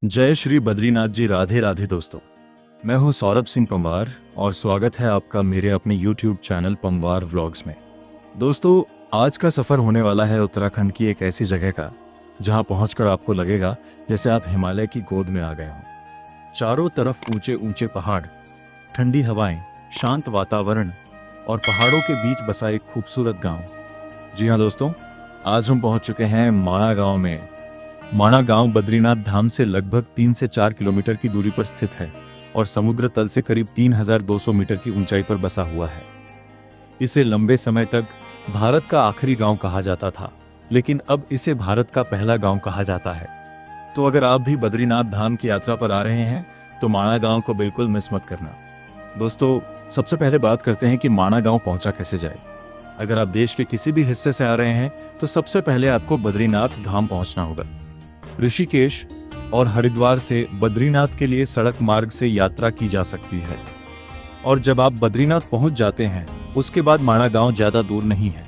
जय श्री बद्रीनाथ जी। राधे राधे दोस्तों, मैं हूं सौरभ सिंह पंवार और स्वागत है आपका मेरे अपने YouTube चैनल पंवार व्लॉग्स में। दोस्तों, आज का सफ़र होने वाला है उत्तराखंड की एक ऐसी जगह का जहां पहुंचकर आपको लगेगा जैसे आप हिमालय की गोद में आ गए हों। चारों तरफ ऊंचे ऊंचे पहाड़, ठंडी हवाएं, शांत वातावरण और पहाड़ों के बीच बसा एक खूबसूरत गाँव। जी हाँ दोस्तों, आज हम पहुँच चुके हैं माणा गाँव में। माणा गांव बद्रीनाथ धाम से लगभग 3 से 4 किलोमीटर की दूरी पर स्थित है और समुद्र तल से करीब 3200 मीटर की ऊंचाई पर बसा हुआ है। इसे लंबे समय तक भारत का आखिरी गांव कहा जाता था, लेकिन अब इसे भारत का पहला गांव कहा जाता है। तो अगर आप भी बद्रीनाथ धाम की यात्रा पर आ रहे हैं तो माणा गांव को बिल्कुल मिस मत करना। दोस्तों, सबसे पहले बात करते हैं कि माणा गांव पहुंचा कैसे जाए। अगर आप देश के किसी भी हिस्से से आ रहे हैं तो सबसे पहले आपको बद्रीनाथ धाम पहुंचना होगा। ऋषिकेश और हरिद्वार से बद्रीनाथ के लिए सड़क मार्ग से यात्रा की जा सकती है और जब आप बद्रीनाथ पहुंच जाते हैं उसके बाद माणा गांव ज़्यादा दूर नहीं है।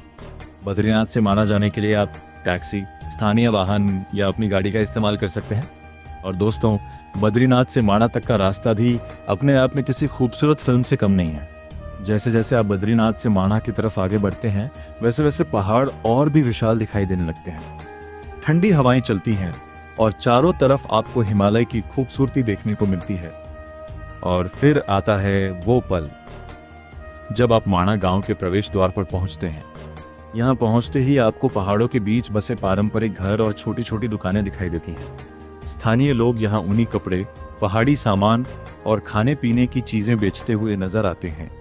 बद्रीनाथ से माणा जाने के लिए आप टैक्सी, स्थानीय वाहन या अपनी गाड़ी का इस्तेमाल कर सकते हैं। और दोस्तों, बद्रीनाथ से माणा तक का रास्ता भी अपने आप में किसी खूबसूरत फिल्म से कम नहीं है। जैसे जैसे आप बद्रीनाथ से माणा की तरफ आगे बढ़ते हैं वैसे वैसे पहाड़ और भी विशाल दिखाई देने लगते हैं। ठंडी हवाएं चलती हैं और चारों तरफ आपको हिमालय की खूबसूरती देखने को मिलती है। और फिर आता है वो पल जब आप माणा गांव के प्रवेश द्वार पर पहुंचते हैं। यहां पहुंचते ही आपको पहाड़ों के बीच बसे पारंपरिक घर और छोटी छोटी दुकानें दिखाई देती हैं। स्थानीय लोग यहां ऊनी कपड़े, पहाड़ी सामान और खाने पीने की चीजें बेचते हुए नजर आते हैं।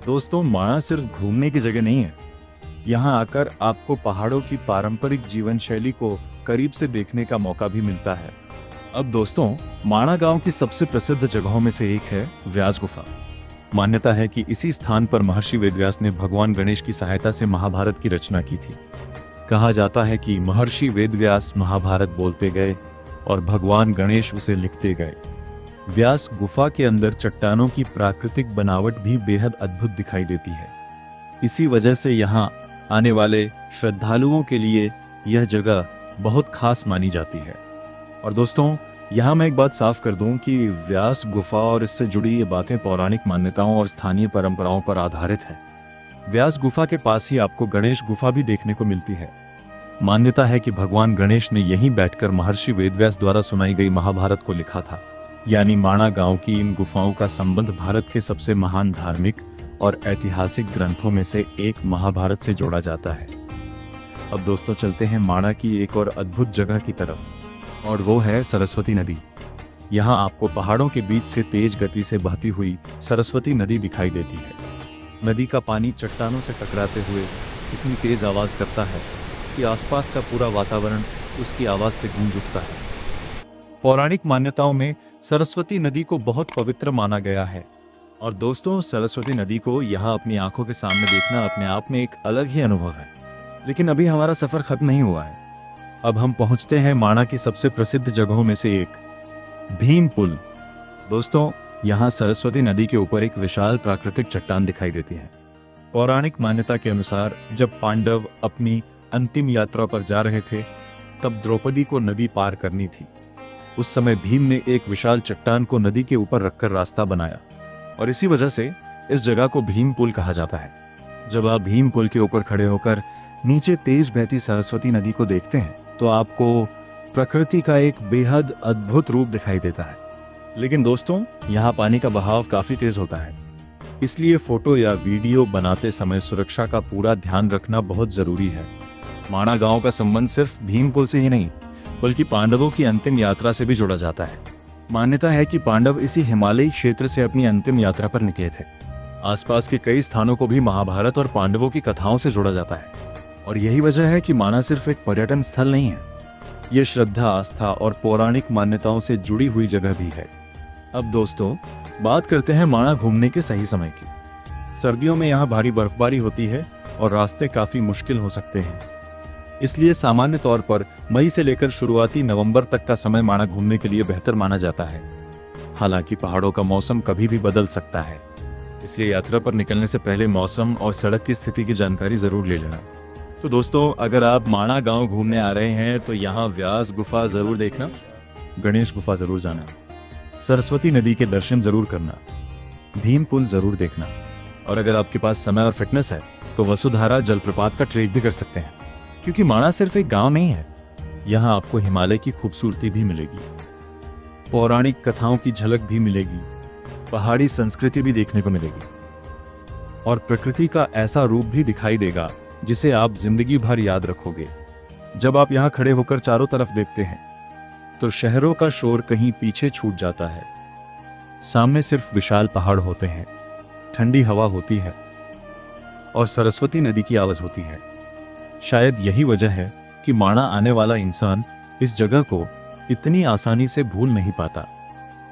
दोस्तों, माणा सिर्फ घूमने की जगह नहीं है। यहाँ आकर आपको पहाड़ों की पारंपरिक जीवन शैली को करीब से देखने का मौका भी मिलता है। अब दोस्तों, माणा गांव की सबसे प्रसिद्ध जगहों में से एक है व्यास गुफा। मान्यता है कि इसी स्थान पर महर्षि वेदव्यास ने भगवान गणेश की सहायता से महाभारत की रचना की थी। कहा जाता है कि महर्षि वेदव्यास महाभारत बोलते गए और भगवान गणेश उसे लिखते गए। व्यास गुफा के अंदर चट्टानों की प्राकृतिक बनावट भी बेहद अद्भुत दिखाई देती है। इसी वजह से यहाँ आने वाले श्रद्धालुओं के लिए यह जगह बहुत खास मानी जाती है। और दोस्तों, यहाँ मैं एक बात साफ कर दूं कि व्यास गुफा और इससे जुड़ी ये बातें पौराणिक मान्यताओं और स्थानीय परंपराओं पर आधारित है। व्यास गुफा के पास ही आपको गणेश गुफा भी देखने को मिलती है। मान्यता है कि भगवान गणेश ने यहीं बैठकर महर्षि वेदव्यास द्वारा सुनाई गई महाभारत को लिखा था। यानी माणा गांव की इन गुफाओं का संबंध भारत के सबसे महान धार्मिक और ऐतिहासिक ग्रंथों में से एक महाभारत से जोड़ा जाता है। अब दोस्तों, चलते हैं माणा की एक और अद्भुत जगह की तरफ, और वो है सरस्वती नदी। यहाँ आपको पहाड़ों के बीच से तेज गति से बहती हुई सरस्वती नदी दिखाई देती है। नदी का पानी चट्टानों से टकराते हुए इतनी तेज आवाज करता है कि आसपास का पूरा वातावरण उसकी आवाज से गूंज उठता है। पौराणिक मान्यताओं में सरस्वती नदी को बहुत पवित्र माना गया है। और दोस्तों, सरस्वती नदी को यहाँ अपनी आंखों के सामने देखना अपने आप में एक अलग ही अनुभव है। लेकिन अभी हमारा सफर खत्म नहीं हुआ है। अब हम पहुंचते हैं माणा की सबसे प्रसिद्ध जगहों में से एक, भीम पुल। दोस्तों, यहाँ सरस्वती नदी के ऊपर एक विशाल प्राकृतिक चट्टान दिखाई देती है। पौराणिक मान्यता के अनुसार जब पांडव अपनी अंतिम यात्रा पर जा रहे थे तब द्रौपदी को नदी पार करनी थी। उस समय भीम ने एक विशाल चट्टान को नदी के ऊपर रखकर रास्ता बनाया और इसी वजह से इस जगह को भीम पुल कहा जाता है। जब आप भीम पुल के ऊपर खड़े होकर नीचे तेज बहती सरस्वती नदी को देखते हैं तो आपको प्रकृति का एक बेहद अद्भुत रूप दिखाई देता है। लेकिन दोस्तों, यहाँ पानी का बहाव काफी तेज होता है, इसलिए फोटो या वीडियो बनाते समय सुरक्षा का पूरा ध्यान रखना बहुत जरूरी है। माणा गांव का संबंध सिर्फ भीम पुल से ही नहीं बल्कि पांडवों की अंतिम यात्रा से भी जुड़ा जाता है। मान्यता है कि पांडव इसी हिमालयी क्षेत्र से अपनी अंतिम यात्रा पर निकले थे। आसपास के कई स्थानों को भी महाभारत और पांडवों की कथाओं से जोड़ा जाता है और यही वजह है कि माणा सिर्फ एक पर्यटन स्थल नहीं है, ये श्रद्धा, आस्था और पौराणिक मान्यताओं से जुड़ी हुई जगह भी है। अब दोस्तों, बात करते हैं माणा घूमने के सही समय की। सर्दियों में यहाँ भारी बर्फबारी होती है और रास्ते काफी मुश्किल हो सकते हैं। इसलिए सामान्य तौर पर मई से लेकर शुरुआती नवंबर तक का समय माणा घूमने के लिए बेहतर माना जाता है। हालांकि पहाड़ों का मौसम कभी भी बदल सकता है, इसलिए यात्रा पर निकलने से पहले मौसम और सड़क की स्थिति की जानकारी जरूर ले लेना। तो दोस्तों, अगर आप माणा गांव घूमने आ रहे हैं तो यहाँ व्यास गुफा जरूर देखना। गणेश गुफा जरूर जाना, सरस्वती नदी के दर्शन जरूर करना, भीम पुल जरूर देखना, और अगर आपके पास समय और फिटनेस है तो वसुधारा जलप्रपात का ट्रेक भी कर सकते हैं, क्योंकि माणा सिर्फ एक गांव नहीं है, यहाँ आपको हिमालय की खूबसूरती भी मिलेगी, पौराणिक कथाओं की झलक भी मिलेगी, पहाड़ी संस्कृति भी देखने को मिलेगी और प्रकृति का ऐसा रूप भी दिखाई देगा जिसे आप जिंदगी भर याद रखोगे। जब आप यहाँ खड़े होकर चारों तरफ देखते हैं तो शहरों का शोर कहीं पीछे छूट जाता है। सामने सिर्फ विशाल पहाड़ होते हैं, ठंडी हवा होती है और सरस्वती नदी की आवाज होती है। शायद यही वजह है कि माणा आने वाला इंसान इस जगह को इतनी आसानी से भूल नहीं पाता।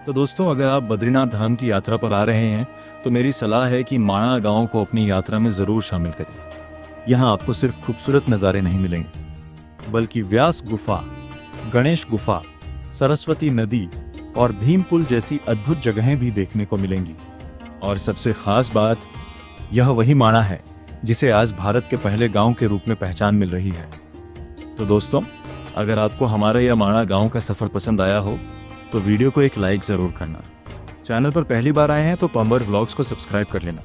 तो दोस्तों, अगर आप बद्रीनाथ धाम की यात्रा पर आ रहे हैं तो मेरी सलाह है कि माणा गांव को अपनी यात्रा में जरूर शामिल करें। यहाँ आपको सिर्फ खूबसूरत नज़ारे नहीं मिलेंगे, बल्कि व्यास गुफा, गणेश गुफा, सरस्वती नदी और भीम पुल जैसी अद्भुत जगहें भी देखने को मिलेंगी। और सबसे खास बात, यह वही माणा है जिसे आज भारत के पहले गांव के रूप में पहचान मिल रही है। तो दोस्तों, अगर आपको हमारा यह माणा गांव का सफ़र पसंद आया हो तो वीडियो को एक लाइक ज़रूर करना। चैनल पर पहली बार आए हैं तो पंवर व्लॉग्स को सब्सक्राइब कर लेना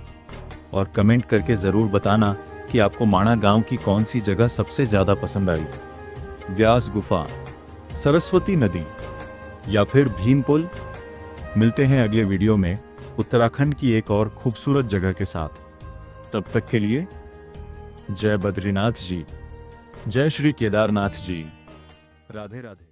और कमेंट करके ज़रूर बताना कि आपको माणा गांव की कौन सी जगह सबसे ज़्यादा पसंद आई, व्यास गुफा, सरस्वती नदी या फिर भीम पुल। मिलते हैं अगले वीडियो में उत्तराखंड की एक और खूबसूरत जगह के साथ। तब तक के लिए जय बद्रीनाथ जी, जय श्री केदारनाथ जी, राधे राधे।